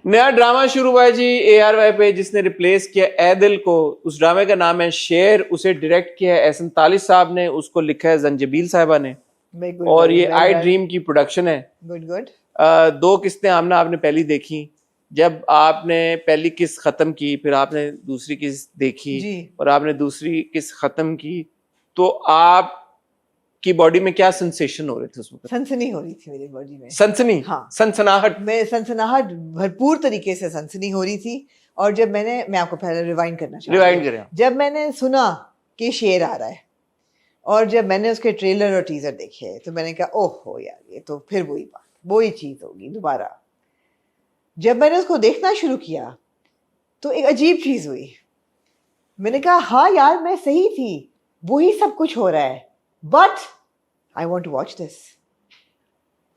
नया ड्रामा शुरू हुआ है जी ARY पे, जिसने रिप्लेस किया ए दिल को। उस ड्रामे का नाम है शेर। उसे डायरेक्ट किया है एहसन तालिब साहब ने, उसको लिखा है जंजीबील साहिबा ने, और ये आई ड्रीम की प्रोडक्शन है। गुड। 2 किस्तें आमना आपने पहली देखी। जब आपने पहली किस्त खत्म की, फिर आपने दूसरी किस्त देखी और आपने दूसरी किस्त खत्म की, तो आप की बॉडी में क्या सेंसेशन हो रहे थे उस वक्त? सनसनी हो रही थी मेरी बॉडी में। सनसनी? हाँ, सनसनाहट। मैं सनसनाहट भरपूर तरीके से सनसनी हो रही थी। और जब मैं आपको पहले रिवाइंड करना चाहूँगी। रिवाइंड करें। जब मैंने सुना कि शेर आ रहा है और जब मैंने उसके ट्रेलर और टीजर देखे, तो मैंने कहा ओहो यार, ये तो फिर वही बात, वही चीज होगी दोबारा। जब मैंने उसको देखना शुरू किया तो एक अजीब चीज हुई। मैंने कहा हाँ यार, मैं सही थी, वही सब कुछ हो रहा है, but I want to watch this.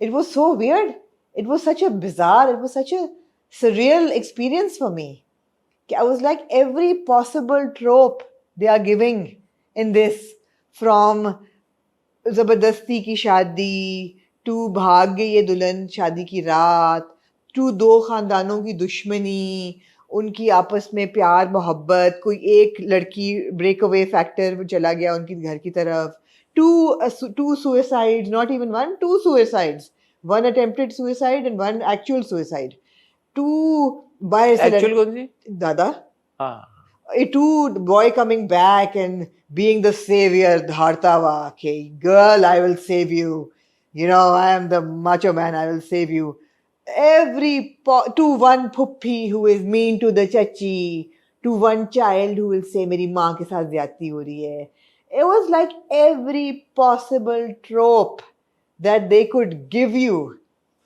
It was so weird. It was such a bizarre, it was such a surreal experience for me. I was like, every possible trope they are giving in this, from Zabardasti ki शादी to भाग गई ये दुल्हन शादी की रात, to 2 खानदानों की दुश्मनी, उनकी आपस में प्यार मोहब्बत, कोई एक लड़की ब्रेक अवे फैक्टर चला गया उनकी घर की तरफ, two suicides, not even one, 2 suicides, one attempted suicide and one actual suicide, 2 by actual कौन सी? दादा, हाँ, 2 boy coming back and being the savior, Dhartava, okay, girl, I will save you, you know, I am the macho man, I will save you. To one puppy who is mean to the chachi, to one child who will say मेरी माँ के साथ ज्यादती हो रही है. It was like every possible trope that they could give you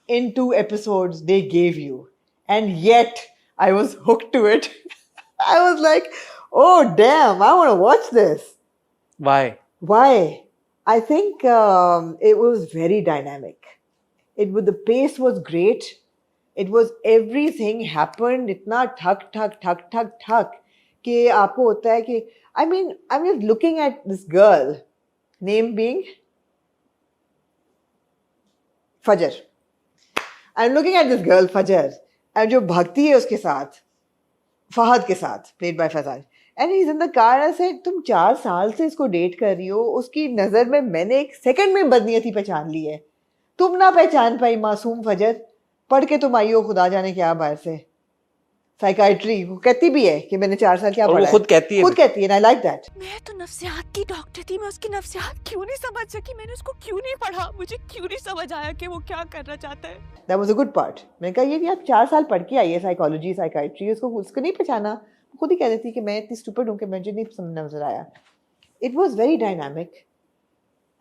in 2 episodes, they gave you. And yet, I was hooked to it. I was like, oh damn, I want to watch this. Why? I think it was very dynamic. The pace was great. It was everything happened इतना ठक कि आपको होता है कि I mean, I'm just looking at this girl, name being Fajr. I'm looking at this girl Fajr, and जो भक्ति है उसके साथ, फहद के साथ, played by Fazal. And he's in the car and I said, तुम 4 साल से इसको डेट कर रही हो, उसकी नजर में मैंने 1 सेकंड में बदनीयती पहचान ली है, तुम ना पहचान पाई मासूम फजर, पढ़ के तुम आई हो खुदा जाने क्या बाहर से साइकाइट्री। वो कहती भी है कि मैंने 4 साल क्या पढ़ा है, खुद कहती है and I like that. मैं तो नफ्सियात की डॉक्टर थी, मैं उसकी नफ्सियात क्यों नहीं समझ सकी, मैंने उसको क्यों नहीं पढ़ा, मुझे क्यों नहीं समझ आया कि वो क्या करना चाहता है। That was a good part. मैंने कहा ये भी आप 4 साल पढ़ के आई है साइकोलॉजी साइकाइट्री, उसको नहीं पहचाना, खुद ही कह देती कि मैं इतनी स्टूपिड हूँ कि मुझे नहीं समझ नजर आया। It was very dynamic,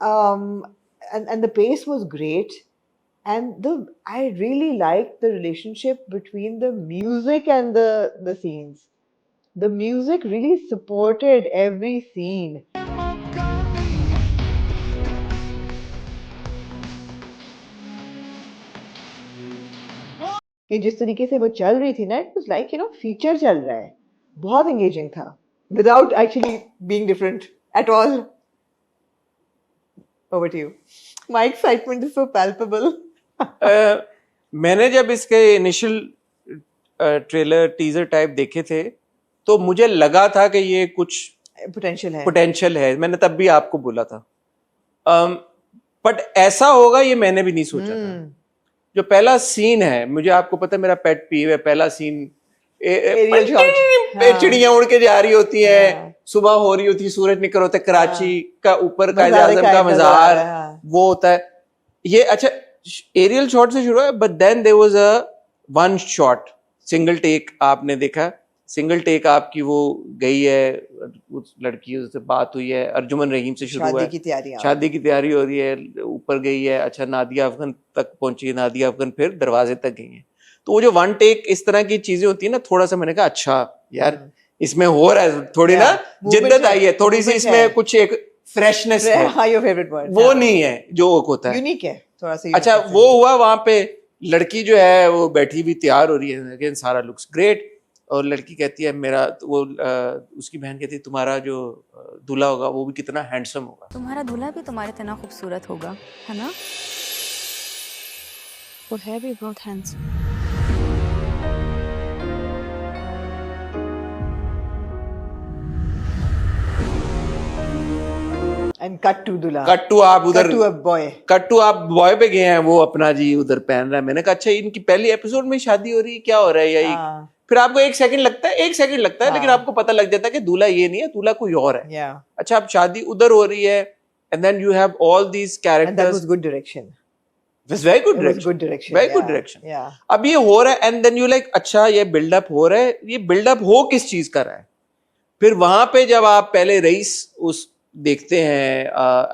and the pace was great, and I really liked the relationship between the music and the scenes. The music really supported every scene. कि जिस तरीके से वो चल रही थी ना, it was like, you know, feature चल रहा है, बहुत engaging था, without actually being different at all. Over to you. My excitement is so palpable. मैंने जब इसके इनिशियल ट्रेलर टीजर टाइप देखे थे तो मुझे लगा था कि ये कुछ पोटेंशियल है। मैंने तब भी आपको बोला था, बट ऐसा होगा ये मैंने भी नहीं सोचा था। जो पहला सीन है, मुझे आपको पता है मेरा पेट पीव है, पहला सीन चिड़ियां उड़ के जा रही होती है, सुबह हो रही होती है, सूरज निकल होता है, कराची का ऊपर कायदे आजम का मज़ार वो होता है। ये अच्छा एरियल शॉट से शुरू है, but then there was a one shot single take. आपने देखा सिंगल टेक आपकी वो गई है, उस लड़की से बात हुई है, अर्जुमन रहीम से शुरू हुआ है, शादी की तैयारी हो रही है, ऊपर गई है, अच्छा नादिया अफगन तक पहुंची है, नादिया अफगन फिर दरवाजे तक गई है। तो वो जो वन टेक इस तरह की चीजें होती है ना, थोड़ा सा मैंने कहा अच्छा यार इसमें हो रहा है, थोड़ी ना जिद्दत आई है, थोड़ी सी इसमें कुछ एक फ्रेशनेस है। वो नहीं है जो होता है, यूनिक है थोड़ा सा। अच्छा वो हुआ, वहां पे लड़की जो है वो बैठी हुई तैयार हो रही है, अगेन सारा लुक्स ग्रेट, और लड़की कहती है मेरा वो उसकी बहन कहती है तुम्हारा जो दूल्हा होगा वो भी कितना हैंडसम होगा। तुम्हारा दूल्हा भी तुम्हारे तना खूबसूरत होगा, है ना? वो है भी बहुत हैंडसम। And cut to दूल्हा, कट टू आप उधर, cut to a boy. Cut to आप बॉय पे गए हैं, वो अपना जी उधर पहन रहा है। मैंने कहा अच्छा इनकी पहली एपिसोड में शादी हो रही है, क्या हो रहा है यही। हाँ। फिर आपको एक सेकंड लगता है लेकिन आपको पता लग जाता है कि दूल्हा ये नहीं है, दूल्हा कोई और है। Yeah. अच्छा अब शादी उधर हो रही है, and then you have all these And that characters. was good direction. It was very good It was direction. good direction. Very good yeah. direction. Yeah. अब ये हो रहा है, and then you like अच्छा ये बिल्डअप हो रहा है, ये बिल्डअप हो किस चीज का रहा है। फिर वहां पे जब आप पहले रईस उस देखते हैं,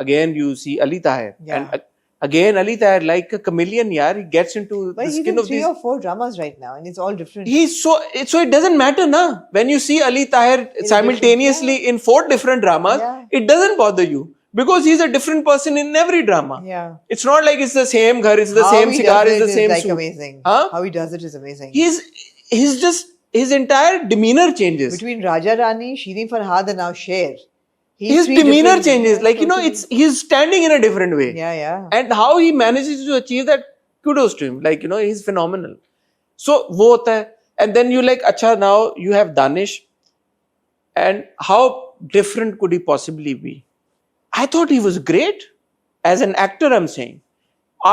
again you see Ali Tahir, Yeah. and again Ali Tahir like a chameleon यार, he gets into But the he's skin in of 3 these. or 4 dramas right now, and it's all different. He's so it doesn't matter na, when you see Ali Tahir simultaneously in 4 different dramas, Yeah. it doesn't bother you because he's a different person in every drama. Yeah. It's not like it's the same ghar, it's the How same he cigar, does it's it the is same like suit. amazing. Huh? How he does it is amazing. He's just, his entire demeanor changes. Between Raja Rani, Shirin Farhad, and now Sher. His 3 demeanor different- changes, like you know, totally. he's standing in a different way. Yeah, yeah. And how he manages to achieve that, kudos to him, like you know, he's phenomenal. So वो होता है, and then you like अच्छा now you have Danish, and how different could he possibly be? I thought he was great as an actor, I'm saying.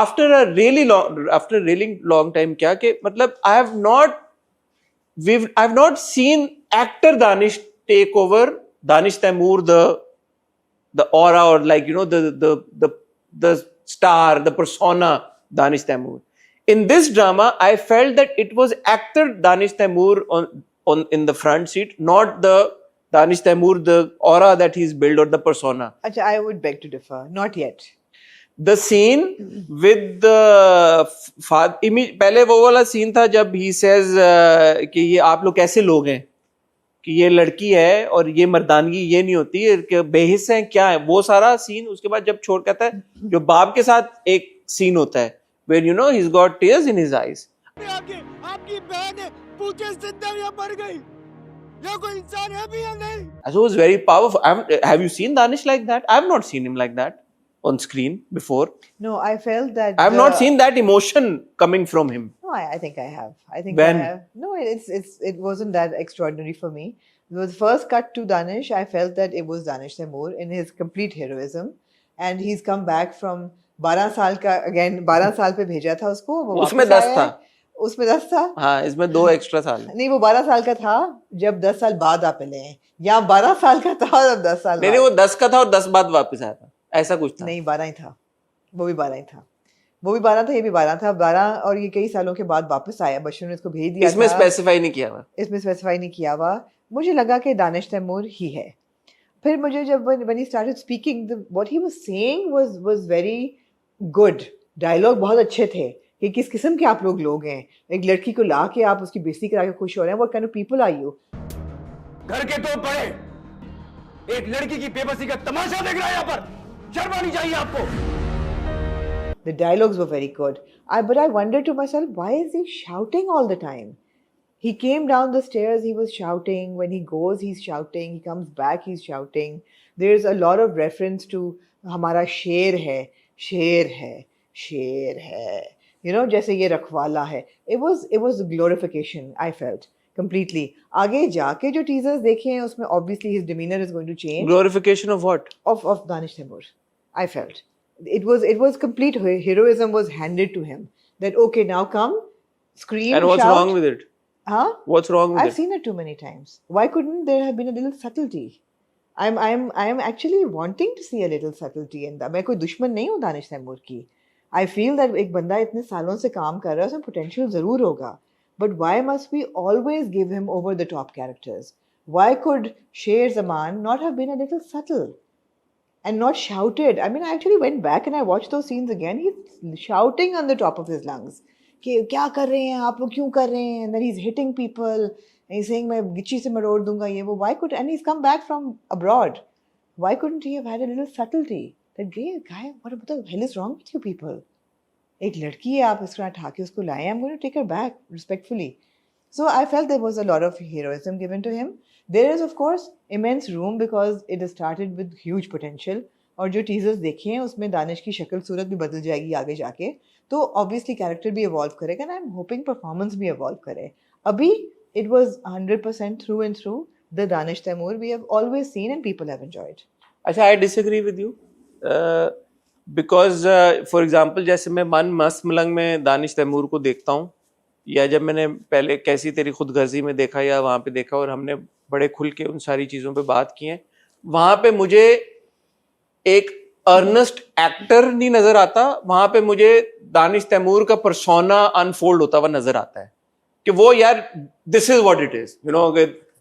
After a really long time, क्या कि मतलब I've not seen actor Danish take over Danish Taimur, the aura, or like you know the star, the persona Danish Taimur. In this drama, I felt that it was actor Danish Taimur on in the front seat, not the Danish Taimur, the aura that he's built or the persona. Achha, I would beg to differ. Not yet. The scene with the पहले वो वाला scene था जब he says कि ये आप लोग कैसे लोग हैं, कि ये लड़की है और ये मर्दानगी ये नहीं होती है, कि बेहिस हैं क्या है, वो सारा सीन। उसके बाद जब छोड़ कहता है, जो बाप के साथ एक सीन होता है where you know he's got tears in his eyes. आपकी बहन है, पूछे जिंदा या मर गई, या कोई इंसान है भी या नहीं। So it was very powerful. Have you seen Danish like that? I have not seen him like that on screen before. No, I felt that. I have not seen that emotion coming from him. No, I think I have. I think When? I have. No, it wasn't that extraordinary for me. It was first cut to Danish. I felt that it was Danish Taimur in his complete heroism, and he's come back from 12 साल का, again 12 साल पे भेजा था उसको, वो उसमें वापस 10 आया था। है। उसमें 10 था। हाँ, इसमें 2 एक्स्ट्रा साल। नहीं, वो 12 साल का था जब 10 साल बाद आप मिले हैं। यहाँ 12 साल का था और अब 10 साल नहीं, वो 10 का था और 10 बाद वापस आया था, ऐसा कुछ था। नहीं, 12 ही था। वो भी 12 ही था। वो भी 12 था, ये भी 12 था। 12 और ये कई सालों के बाद वापस आया। बशर ने इसको भेज दिया इसमें था। स्पेसिफाई नहीं किया हुआ। इसमें स्पेसिफाई नहीं किया हुआ। मुझे लगा कि दानिश तैमूर ही है। फिर मुझे जब when he started speaking, what he was saying was very good. Dialogue बहुत अच्छे थे कि किस किस्म के आप लोग हैं। एक लड़की को ला के आप उसकी बेइज्जती करा के खुश हो रहे हैं। What kind of people are you? घर के 2 बड़े, एक लड़की की बेबसी का तमाशा देख रहा है यहाँ पर, शर्म आनी चाहिए आपको। The dialogues were very good. But I wondered to myself, why is he shouting all the time? He came down the stairs, he was shouting. When he goes, he's shouting. He comes back, he's shouting. There's a lot of reference to हमारा शेर है, शेर है, शेर है. You know, जैसे ये रखवाला है. It was glorification, I felt. Completely. आगे जाके जो teasers देखे हैं उसमें obviously his demeanor is going to change. Glorification of what? Of Danish Taimur, I felt. It was complete heroism was handed to him. That okay, now come, scream, And what's shout. wrong with it? Huh? What's wrong with I've it? seen it too many times. Why couldn't there have been a little subtlety? I'm actually wanting to see a little subtlety in that. मैं कोई दुश्मन नहीं हूँ दानिश तैमूर की. I feel that एक बंदा इतने सालों से काम कर रहा है, उसमें potential जरूर होगा. But why must we always give him over the top characters? Why could Sher Zaman not have been a little subtle? And not shouted. I mean, I actually went back and I watched those scenes again. He's shouting on the top of his lungs. कि क्या कर रहे हैं आप लोग, क्यों कर रहे हैं? And then he's hitting people. And he's saying मैं गिच्ची से मरोड़ दूंगा ये वो. Why could, and he's come back from abroad. Why couldn't he have had a little subtlety? That guy, what the hell is wrong with you people? एक लड़की है, आप इसको उठा के उसको लाए. I'm going to take her back respectfully. So I felt there was a lot of heroism given to him. There is of course immense room because it has started with huge potential. और जो teasers देखे हैं उसमें दानिश की शक्ल सूरत भी बदल जाएगी आगे जाके. तो obviously character भी evolve करेगा and I'm hoping performance भी evolve करे. अभी it was 100% through and through the Danish Taimur we have always seen and people have enjoyed. अच्छा, I disagree with you. Because for example जैसे मैं मन मस्त मलंग में दानिश तैमूर को देखता हूँ, या जब मैंने पहले कैसी तेरी खुदगर्जी में देखा या वहां पे देखा, और हमने बड़े खुल के उन सारी चीजों पे बात की है, वहां पे मुझे एक अर्नेस्ट एक्टर नहीं नजर आता, वहां पे मुझे दानिश तैमूर का पर्सोना अनफोल्ड होता हुआ नजर आता है कि वो यार this is what it is, you know,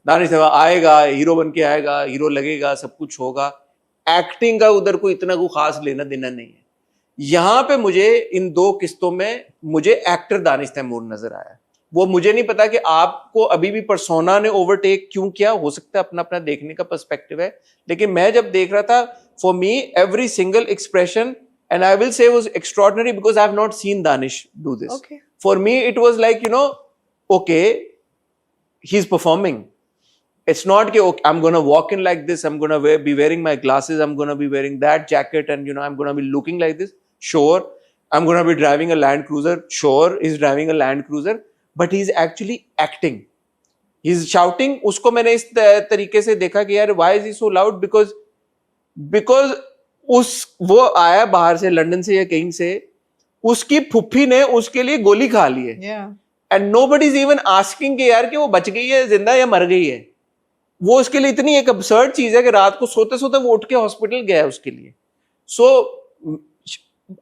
Danish Taimoor आएगा, हीरो बन के आएगा, हीरो लगेगा, सब कुछ होगा, एक्टिंग का उधर कोई इतना कोई खास लेना देना नहीं है। यहां पे मुझे इन 2 किस्तों में मुझे एक्टर दानिश तैमूर नजर आया। वो मुझे नहीं पता कि आपको अभी भी पर्सोना ने ओवरटेक क्यों किया, हो सकता है अपना अपना देखने का पर्सपेक्टिव है, लेकिन मैं जब देख रहा था, for me every single expression, and I will say was extraordinary because I have not seen Danish do this. Okay. For me it was like, you know, okay, he is performing. It's not कि okay, I'm gonna walk in like this, I'm gonna be wearing my glasses, I'm gonna be wearing that jacket, and you know, I'm gonna be looking like this. Sure, I'm gonna be driving a Land Cruiser. Sure, he's driving a Land Cruiser, but he's actually acting. He's shouting. उसको मैंने इस तरीके से देखा कि यार, why is he so loud? Because वो आया बाहर से, लंदन से या कहीं से, उसकी फुफ्फी ने उसके लिए गोली खा ली है, Yeah. and nobody is even asking कि यार कि वो बच गई है, जिंदा या मर गई है। वो उसके लिए इतनी एक अबसर्ड चीज है कि रात को सोते सोते वो उठ के हॉस्पिटल गया है उसके लिए। सो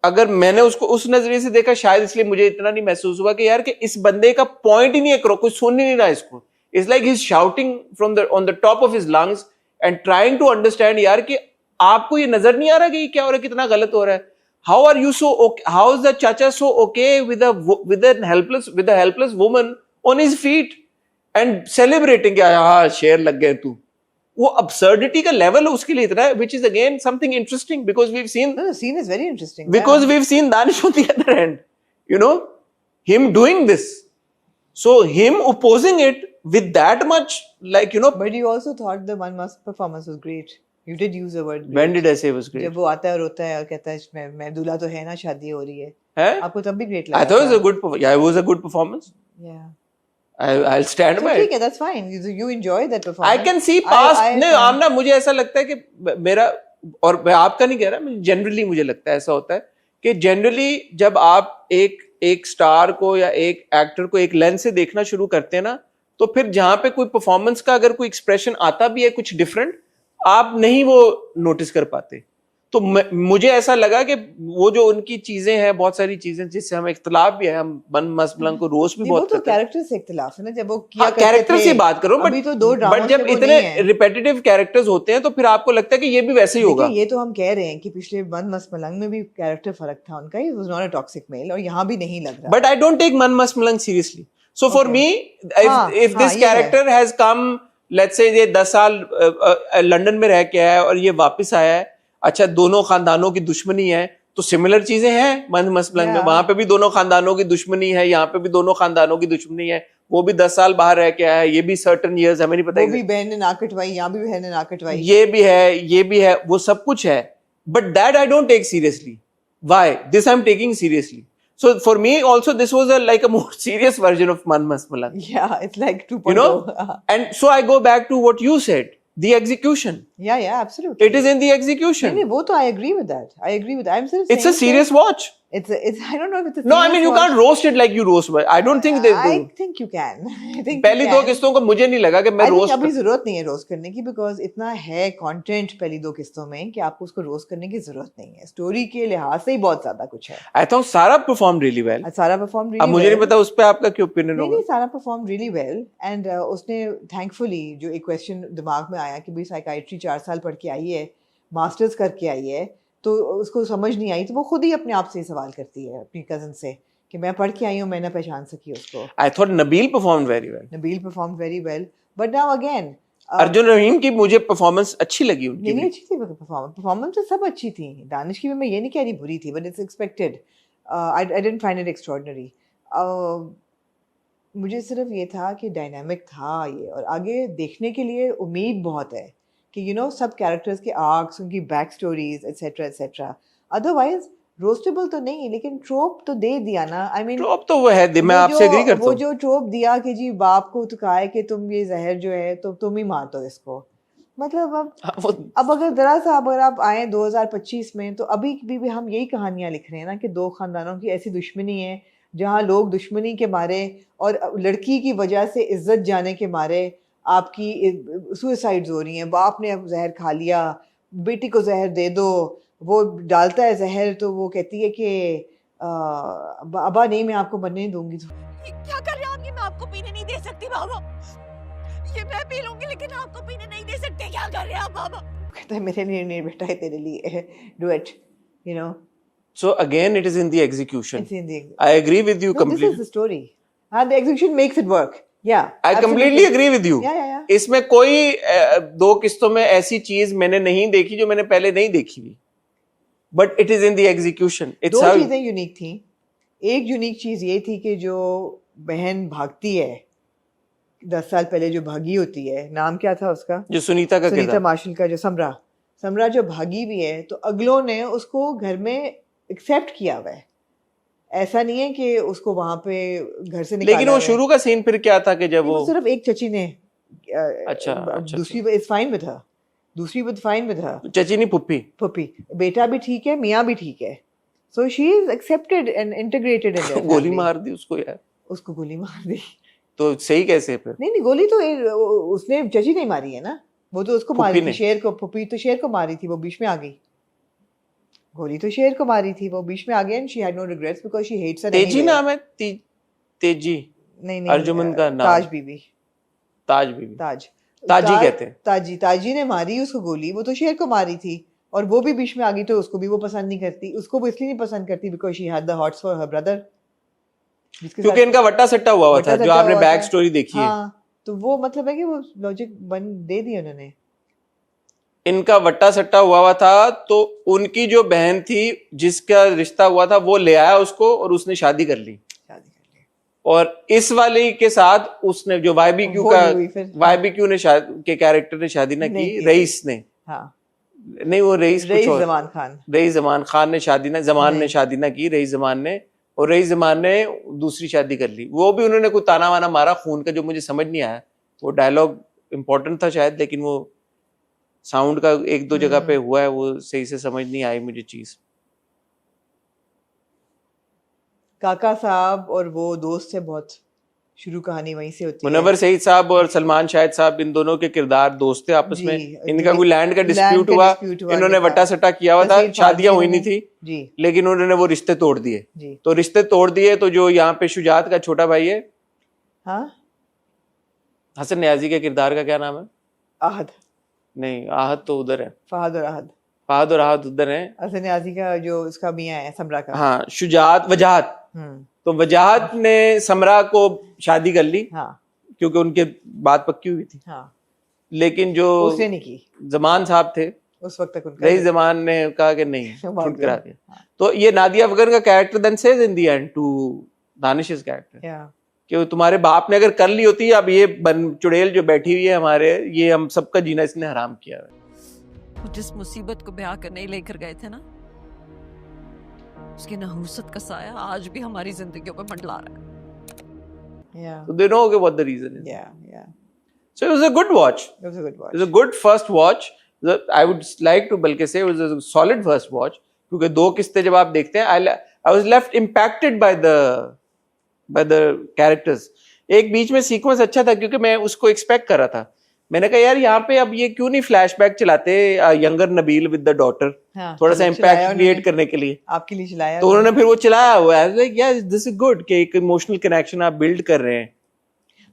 अगर मैंने उसको उस नजरिए से देखा, शायद इसलिए मुझे इतना नहीं महसूस हुआ कि यार कि इस बंदे का पॉइंट ही नहीं है, कोई सुन ही नहीं रहा इसको। It's like he is shouting from the on the top of his lungs and trying to understand यार कि आपको ये नजर नहीं आ रहा कि ये क्या हो रहा है, कितना गलत हो रहा है। How are you so okay, how is the चाचा so okay with a helpless woman on his feet and celebrating कि हाँ शेर लग गए तू। वो absurdity का लेवल उसके लिए इतना है, which is again something interesting because we've seen, No, the scene is very interesting. because yeah. we've seen Danish on the other end, you know, him doing this, so him opposing it with that much, like, you know, But you also thought the One Mask performance was great. You did use the word great. when did I say it was great? जब वो आता है और रोता है और कहता है मैं दूल्हा तो है ना, शादी हो रही है, है? आपको तब भी great I लगा thought it was था? a good, yeah, it was a good performance. Yeah. I'll stand So by ठीक it. है, that's fine. You enjoy that I performance. can see past, नहीं आमना, मुझे ऐसा लगता है कि मेरा, और मैं आपका नहीं कह रहा, जनरली मुझे लगता है ऐसा होता है कि जनरली जब आप एक स्टार को या एक एक्टर को एक लेंस से देखना शुरू करते हैं ना, तो फिर जहां पे कोई परफॉर्मेंस का अगर कोई एक्सप्रेशन आता भी है कुछ डिफरेंट, आप नहीं वो नोटिस कर पाते। तो मुझे ऐसा लगा कि वो जो उनकी चीजें हैं, बहुत सारी चीजें जिससे हम इख्तलाफ भी है, हम मन मसलन को रोस्ट भी नहीं, वो बहुत तो करते हैं। कैरेक्टर से इख्तिलाफ है ना, जब वो किया हाँ, करते कैरेक्टर थे। से बात करो, अभी तो 2 ड्रामों बट जब से वो इतने नहीं है। रिपीटेटिव कैरेक्टर्स होते हैं तो फिर आपको लगता है कि ये भी वैसे ही होगा। देखिए, ये तो हम कह रहे हैं कि पिछले मन मस्त मलंग में भी कैरेक्टर फर्क था उनका, he was not a toxic male, और यहाँ भी नहीं लग रहा। But I don't take Man Must Malung seriously. So for Okay. me, if हाँ, this ये है। character has come, let's say ये 10 साल लंदन में रह के आया है और ये वापस आया है, अच्छा दोनों खानदानों की दुश्मनी है, तो सिमिलर चीजें हैं मन मस्त मलंग में। Yeah. वहां पे भी दोनों खानदानों की दुश्मनी है, यहाँ पे भी दोनों खानदानों की दुश्मनी है। वो भी 10 साल बाहर रह के आया है, ये भी सर्टन ईयर्स, हमें नहीं पता वो भी बहन ने नाक कटवाई, यहाँ भी बहन ने नाक कटवाई। ये भी है, वो सब कुछ है, but that I don't take seriously. Why? This I'm taking seriously. So for me also this was like a more serious version of Man Mast Malung. Yeah, it's like 2.0. You know? And so I go back to what you said, the execution. Yeah, absolutely. It is in the नहीं, execution. नहीं, वो तो I agree with that. I agree with that. I'm still It's a saying serious that watch. it's I don't know if it's a No, I serious mean you watch. can't roast it like you roast. I don't think they I do. think you can. I think पहली you 2 can. किस्तों को मुझे नहीं लगा कि मैं I think roast अभी जरूरत नहीं है रोस्ट करने की, बिकॉज इतना है कंटेंट पहली 2 किस्तों में कि आपको उसको रोस्ट करने की जरूरत नहीं है। स्टोरी के लिहाज से ही बहुत ज्यादा कुछ है। I thought सारा performed really well. सारा परफॉर्म अब really मुझे well. नहीं पता उस पे आपका क्या ओपिनियन नहीं होगा। नहीं, सारा परफॉर्म रियली वेल, एंड उसने थैंकफुली, जो एक क्वेश्चन दिमाग में आया कि भाई साइकाइट्री 4 साल पढ़ के आई है, मास्टर्स करके आई है, तो उसको समझ नहीं आई, तो वो खुद ही अपने आप से ही सवाल करती है अपनी कजन से कि मैं पढ़ के आई हूँ, मैं ना पहचान सकी उसको। I thought Nabil performed very well. Nabil perform very well, but now again Arjun Rahim की मुझे परफॉर्मेंस अच्छी लगी उनकी नहीं भी। अच्छी थी परफॉर्मेंस तो सब अच्छी थी। दानिश की भी मैं ये नहीं कह रही बुरी थी, but it's expected. I didn't find it extraordinary. मुझे सिर्फ ये था कि डायनामिक था ये, और आगे देखने के लिए उम्मीद बहुत है कि यू नो सब कैरेक्टर्स के आर्क्स, उनकी back stories etcetera etcetera. Otherwise roastable तो नहीं, लेकिन ट्रोप तो दे दिया ना। आई मीन ट्रोप तो वो है, मैं आपसे एग्री करता वो हूँ। जो ट्रोप दिया कि जी बाप को उतकाए कि तुम ये जहर जो है तो तुम ही मार दो इसको, मतलब वो अब अगर जरा सा अगर आप आए 2025 में तो अभी भी हम यही कहानियां लिख रहे हैं ना कि दो खानदानों की ऐसी दुश्मनी है जहां लोग दुश्मनी के मारे और लड़की की वजह से इज्जत जाने के मारे आपकी सुसाइड्स हो रही हैं। बाप ने अब जहर खा लिया, बेटी को जहर दे दो, वो डालता है जहर तो वो कहती है कि अबा नहीं मैं आपको बनने नहीं दूंगी। तो ये क्या कर रहे हैं आप? ये मैं आपको पीने नहीं दे सकती बाबा, ये मैं पी लूंगी लेकिन आपको पीने नहीं दे सकते। क्या कर रहे हैं आप बाबा? कहता है मेरे लिए नहीं बेटा, है तेरे लिए, do it, you know. so again it is in the execution. It's in the I agree with you no, completely. this is the story. The execution makes it work. Yeah, I completely absolutely. agree with you. Yeah. इसमें कोई दो किस्तों में ऐसी चीज मैंने नहीं देखी जो मैंने पहले नहीं देखी हुई, but it is in the execution. दो चीजें यूनिक थी। एक यूनिक चीज ये थी कि जो बहन भागती है 10 साल पहले, जो भागी होती है, नाम क्या था उसका, जो सुनीता का सुनीता किरदार, मार्शल का, जो समरा जो भागी भी है, तो अगलों ने उसको घर में एक्सेप्ट किया हुआ है। ऐसा नहीं है कि उसको वहां पे घर से निकाला लेकिन वो हुआ है। शुरू का सीन फिर क्या था कि जब वो सिर्फ एक चची ने अच्छा, दूसरी इज फाइन विद हर, दूसरी विद फाइन विद हर, चची नहीं पुप्पी, पुप्पी, बेटा भी ठीक है, मियाँ भी ठीक है, so she is accepted and integrated in their गोली मार दी उसको यार, उसको गोली मार दी। तो सही कैसे फिर? नहीं गोली तो उसने चची नहीं मारी है ना, वो तो उसको मारी थी, शेर को, पुप्पी तो शेर को मारी थी, वो बीच में आ गई। गोली तो शेर को मारी थी, वो बीच में आ गया and she had no regrets because she hates her. Teji नाम है, तेजी, नहीं अर्जुमन का नाम ताज बीबी, ताज ताजी कहते हैं। ताजी ने मारी उसको गोली, वो तो शेर को मारी थी, और वो भी बीच में आ गई, तो उसको भी वो पसंद नहीं करती। उसको वो इसलिए नहीं पसंद करती because she had the hots for her brother, क्योंकि इनका वट्टा सट्टा हुआ था, जो आपने बैक स्टोरी देखी है। हाँ, तो वो मतलब है कि वो लॉजिक बन दे दी उन्होंने। इनका वट्टा सट्टा हुआ था, तो उनकी जो बहन थी जिसका रिश्ता हुआ था वो ले आया उसको और उसने शादी कर ली। और इस वाले के साथ उसने जो वाईबीक्यू ने के कैरेक्टर ने शादी ना की, रईस ने, हाँ नहीं वो रईस जमान खान, रईस जमान खान ने शादी ना, जमान ने शादी ना की, रईस जमान ने, और रईस जमान ने दूसरी शादी कर ली। वो भी उन्होंने कोई ताना वाना मारा खून का, जो मुझे समझ नहीं आया। वो डायलॉग इंपॉर्टेंट था शायद, लेकिन वो साउंड का एक दो जगह पे हुआ है, वो सही से समझ नहीं आई मुझे चीज। काका साहब और वो दोस्त है बहुत, शुरू कहानी वहीं से होती है। मुनव्वर सईद साहब और सलमान शाहिद साहब, इन दोनों के किरदार दोस्त थे आपस में। इनका कोई लैंड का डिस्प्यूट हुआ, इन्होंने वट्टा सट्टा किया हुआ था, शादियां हुई नहीं थी, लेकिन उन्होंने वो रिश्ते तोड़ दिए। तो रिश्ते तोड़ दिए, तो जो यहाँ पे शुजात का छोटा भाई है, हाँ, हसन न्याजी के किरदार का क्या नाम है? आहद नहीं, आहद तो उधर है, फहद और आहद, फहद और आहद उधर है। हसन न्याजी का जो उसका मियां है, समरा का, हाँ, शुजात, वजाहत, तो वजाहत ने समरा को शादी कर ली, हाँ, क्योंकि उनके बात पक्की हुई थी, हाँ, लेकिन जो उसने नहीं की, जमान साहब थे उस वक्त तक, रईस जमान ने कहा कि नहीं, छूट करा दिया। हाँ। तो ये नादिया अफगान का character then says in the end to Danish's character कि तुम्हारे बाप ने अगर कर ली होती, अब ये चुड़ैल जो बैठी हुई है हमारे, ये हम सबका जीना इसने हराम किया है। वो जिस मुसीबत को ब्याह करने लेकर गए थे ना, उसकी नहुसत का साया आज भी हमारी जिंदगियों पर मंडला रहा है। So they know what the reason is. Yeah. So it was a good watch. It was a good first watch. I would like to बल्कि say it was a solid first watch, क्योंकि दो किस्तें जब आप देखते हैं, I was left impacted by the characters. एक बीच में सीक्वेंस अच्छा था, क्योंकि मैं उसको एक्सपेक्ट कर रहा था। मैंने कहा यार यहाँ पे अब ये क्यों नहीं फ्लैशबैक चलाते, younger Nabeel with the daughter, थोड़ा सा इम्पैक्ट क्रिएट करने के लिए, आपके लिए चलाया। तो उन्होंने फिर वो चलाया हुआ है, यार दिस इज गुड कि एक इमोशनल कनेक्शन आप बिल्ड कर रहे हैं।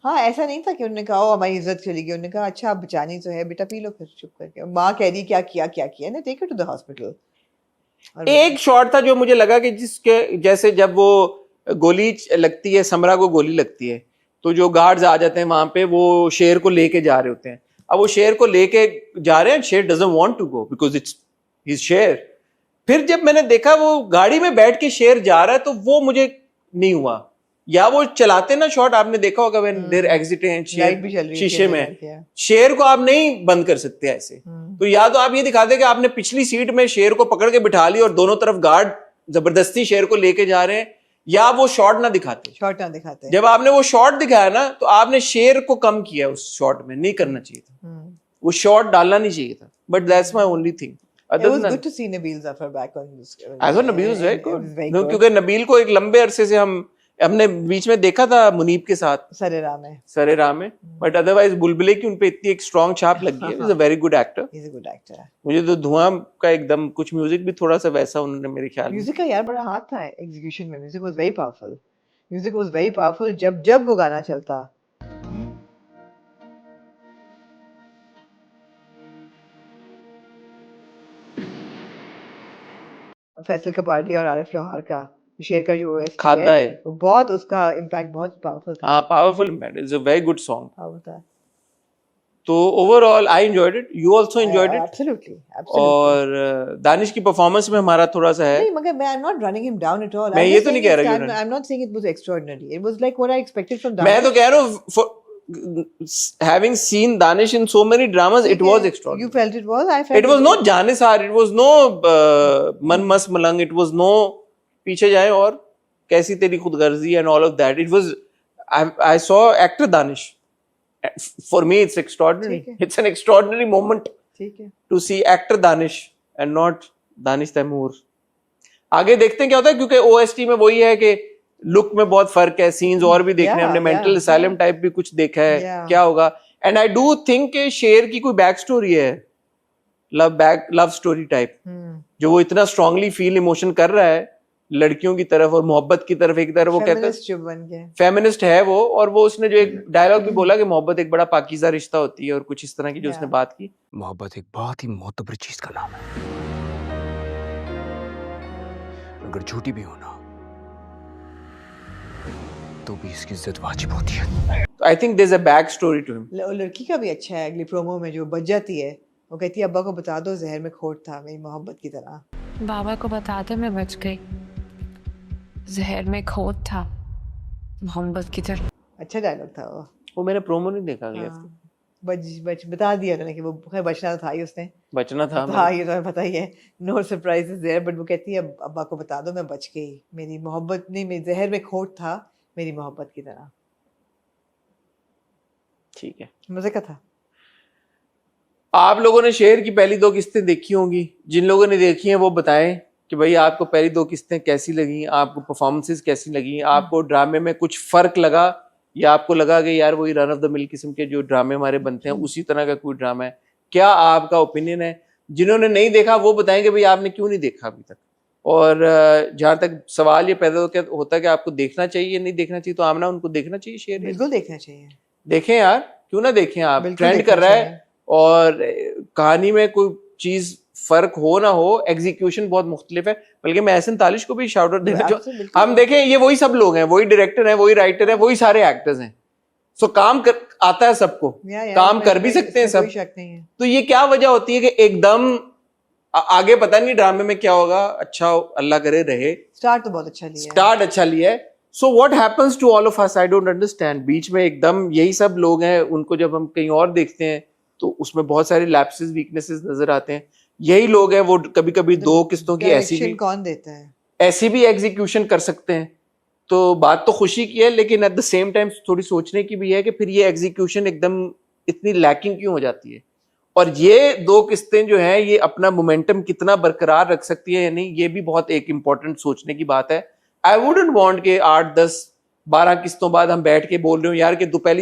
हाँ, ऐसा नहीं था कि उन्होंने कहा हमारी इज्जत चली गई, उन्होंने कहा अच्छा आप बचानी तो है बेटा, पी लो फिर चुप करके। माँ कह रही क्या किया ना, take it to the hospital. एक शॉट था जो मुझे लगा कि जिसके जैसे जब वो गोली लगती है, समरा को गोली लगती है, तो जो गार्ड्स आ जाते हैं वहां पे, वो शेर को लेके जा रहे होते हैं। अब वो शेर को लेके जा रहे हैं, शेर doesn't want to go because it's his शेर। फिर जब मैंने देखा वो गाड़ी में बैठ के शेर जा रहा है, तो वो मुझे नहीं हुआ। या वो चलाते ना शॉट, आपने देखा होगा व्हेन देयर एग्जिटिंग, शीशे में शेर को आप नहीं बंद कर सकते ऐसे। तो या तो आप ये दिखाते कि आपने पिछली सीट में शेर को पकड़ के बिठा लिया और दोनों तरफ गार्ड जबरदस्ती शेर को लेके जा रहे हैं, या वो शॉट ना दिखाते। जब आपने वो शॉट दिखाया ना, तो आपने शेर को कम किया उस शॉट में, नहीं करना चाहिए था। वो शॉट डालना नहीं चाहिए था, but that's my only thing. It was good to see Nabil Zafar back on this. I thought Nabil was very It good. was very No, good. क्योंकि नबील को एक लंबे अरसे से हमने बीच में देखा था मुनीब के साथ Sarera में. सरे राम में, बट अदरवाइज बुलबुले की उनपे इतनी एक स्ट्रॉन्ग छाप लगी है. Is a very good actor. He's a good actor. मुझे तो धुआं का एकदम कुछ म्यूजिक भी थोड़ा सा वैसा उन्होंने मेरे ख्याल में. म्यूजिक का यार बड़ा हाथ था एग्जीक्यूशन में. Music was very powerful. Music was very powerful. जब वो गाना चलता. फैसल कपाड़ी और आरिफ लोहार का शेर का जो OST खाता है. वो बहुत उसका इम्पैक्ट बहुत पावरफुल था. हाँ, powerful impact. Is a very good song. Power था. तो overall I enjoyed it. You also enjoyed it. Absolutely. और दानिश की परफॉर्मेंस में हमारा थोड़ा सा है. नहीं मगर मैं I'm not running him down at all. मैं I'm ये just तो नहीं saying कह रहा it's कि kind- I'm not saying it was extraordinary. It was like what I expected from मैं Danish. तो कह रहा हूँ having seen Danish in so many dramas, it was extraordinary. You felt it was. I felt It was no Janisar, it was no Man Mas Malang, it was no पीछे जाए और कैसी तेरी खुदगर्जी and all of that. It was I saw actor Danish. For me, it's extraordinary. ठीक है. It's an extraordinary moment ठीक है. to see actor Danish and not Danish Taimur. आगे देखते हैं क्या होता है, क्योंकि OST में वही है कि लुक में बहुत फर्क है, सीन्स और भी देखने हैं हमने, मेंटल असाइलम टाइप भी कुछ देखा है. क्या होगा. एंड आई डू थिंक कि शेर की कोई बैक स्टोरी है, लव स्टोरी टाइप, जो वो इतना स्ट्रांगली फील इमोशन कर रहा है लड़कियों की तरफ और मोहब्बत की तरफ. एक तरफ वो कहता है Feminist जो बन गया. फेमिनिस्ट है वो, और वो उसने जो एक डायलॉग भी बोला कि मोहब्बत एक बड़ा पाकीज़ा रिश्ता होती है, और कुछ इस तरह की जो उसने बात की. मोहब्बत एक बहुत ही मोहतबर चीज का नाम है. अगर झूठी भी हो ना तो भी इसकी इज्जत वाजिब होती है. I think there is a back story to him. लड़की का भी अच्छा है. अगली प्रोमो में जो बच जाती है, वो कहती है अब्बा को बता दो जहर में खोट था मेरी मोहब्बत की तरह. बाबा को बताते मैं बच गई. जहर में खोट था मोहब्बत की तरह. अच्छा डायलॉग था वो. मैंने प्रोमो नहीं देखा अगले हफ्ते. बच बता दिया उन्होंने कि वो खैर बचना तो था ही उसने. बचना था. हाँ ये तो पता ही है. No surprises there. बट वो कहती है अब्बा को बता दो मैं बच गई. मेरी मोहब्बत नहीं, मेरी जहर में खोट था मेरी मोहब्बत की तरह. ठीक है. मजे का था. आप लोगों ने शेर की पहली 2 किस्तें देखी होंगी. जिन लोगों ने देखी हैं वो बताएं कि भाई आपको पहली 2 किस्तें कैसी लगी, आपको परफॉर्मेंसेस कैसी लगी, आपको ड्रामे में कुछ फर्क लगा, या आपको लगा कि यार वही रन ऑफ द मिल किस्म के जो ड्रामे हमारे बनते हैं उसी तरह का कोई ड्रामा है. क्या आपका ओपिनियन है? जिन्होंने नहीं देखा वो बताएं कि भाई आपने क्यों नहीं देखा अभी तक. और जहां तक सवाल ये पैदा होता है कि आपको देखना चाहिए या नहीं देखना चाहिए, तो आमना उनको देखना चाहिए शेर. बिल्कुल देखना चाहिए. देखें यार, क्यों ना देखें. आप बिल्कुल ट्रेंड देखना कर रहा है चाहिए. और कहानी में कोई चीज फर्क हो ना हो, एग्जीक्यूशन बहुत मुख्तलिफ है. बल्कि मैं एहसन तालिश को भी शाउट आउट देना चाहूँ. बिल्कुल. हम देखें ये वही सब लोग हैं, वही डायरेक्टर हैं, वही राइटर हैं, वही सारे एक्टर्स हैं. सो काम आता है सबको. काम कर भी सकते हैं सब. कोई शक नहीं है. तो ये क्या वजह होती है कि एकदम आगे पता नहीं ड्रामे में क्या होगा. अच्छा अल्लाह करे रहे. स्टार्ट तो बहुत अच्छा लिया है. स्टार्ट अच्छा लिया है. So what happens to all of us, I don't understand. बीच में एकदम यही सब लोग हैं, उनको जब हम कहीं और देखते हैं तो उसमें बहुत सारे लैप्सेस वीकनेसेस नजर आते हैं. यही लोग हैं वो कभी कभी 2 किस्तों की डायरेक्शन कौन देता है? ऐसी भी एग्जीक्यूशन कर सकते हैं. तो बात तो खुशी की है, लेकिन एट द सेम टाइम थोड़ी सोचने की भी है कि फिर ये एग्जीक्यूशन एकदम इतनी लैकिंग क्यों हो जाती है. और ये 2 किस्तें जो हैं ये अपना मोमेंटम कितना बरकरार रख सकती है या नहीं, ये भी बहुत एक इंपॉर्टेंट सोचने की बात है. आई वुडंट वांट के 8, 10, 12 किस्तों बाद हम बैठ के बोल रहे हो यार कि पहली